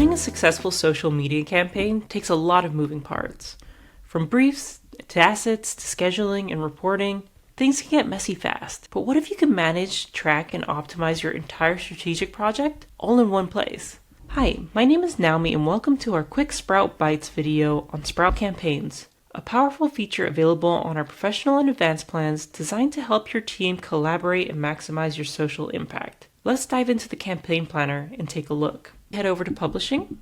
Running a successful social media campaign takes a lot of moving parts. From briefs to assets to scheduling and reporting, things can get messy fast. But what if you can manage, track, and optimize your entire strategic project all in one place? Hi, my name is Naomi and welcome to our quick Sprout Bites video on Sprout Campaigns, a powerful feature available on our professional and advanced plans designed to help your team collaborate and maximize your social impact. Let's dive into the campaign planner and take a look. Head over to Publishing,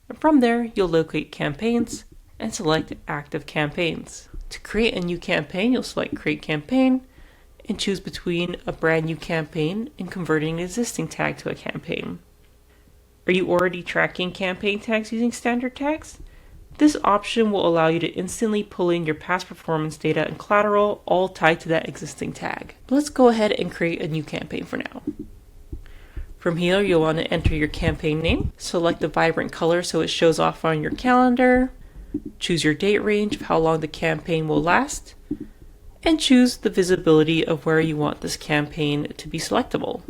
and from there you'll locate Campaigns and select Active Campaigns. To create a new campaign, you'll select Create Campaign and choose between a brand new campaign and converting an existing tag to a campaign. Are you already tracking campaign tags using standard tags? This option will allow you to instantly pull in your past performance data and collateral all tied to that existing tag. Let's go ahead and create a new campaign for now. From here, you'll want to enter your campaign name, select the vibrant color so it shows off on your calendar, choose your date range of how long the campaign will last, and choose the visibility of where you want this campaign to be selectable.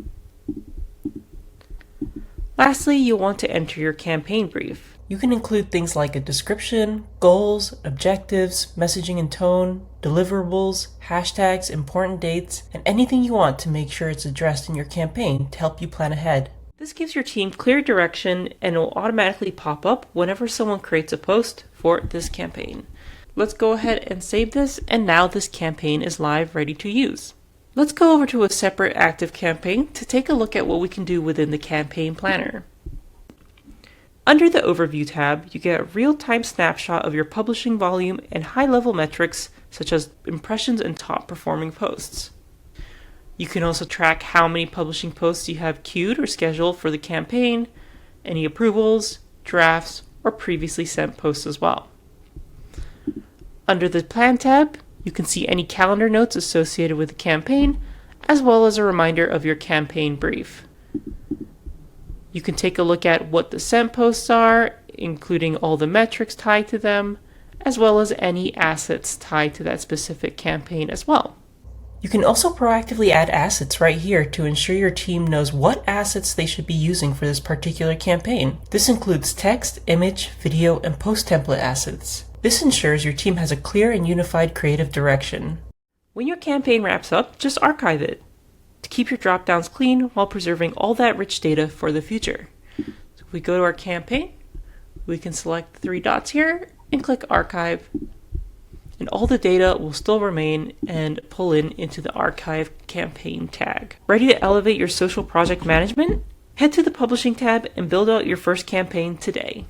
Lastly, you'll want to enter your campaign brief. You can include things like a description, goals, objectives, messaging and tone, deliverables, hashtags, important dates, and anything you want to make sure it's addressed in your campaign to help you plan ahead. This gives your team clear direction and will automatically pop up whenever someone creates a post for this campaign. Let's go ahead and save this, and now this campaign is live, ready to use. Let's go over to a separate active campaign to take a look at what we can do within the campaign planner. Under the Overview tab, you get a real-time snapshot of your publishing volume and high-level metrics such as impressions and top-performing posts. You can also track how many publishing posts you have queued or scheduled for the campaign, any approvals, drafts, or previously sent posts as well. Under the Plan tab, you can see any calendar notes associated with the campaign, as well as a reminder of your campaign brief. You can take a look at what the sent posts are, including all the metrics tied to them, as well as any assets tied to that specific campaign as well. You can also proactively add assets right here to ensure your team knows what assets they should be using for this particular campaign. This includes text, image, video, and post template assets. This ensures your team has a clear and unified creative direction. When your campaign wraps up, just archive it to keep your dropdowns clean while preserving all that rich data for the future. So if we go to our campaign, we can select the three dots here and click Archive, and all the data will still remain and pull into the Archive Campaign tag. Ready to elevate your social project management? Head to the Publishing tab and build out your first campaign today.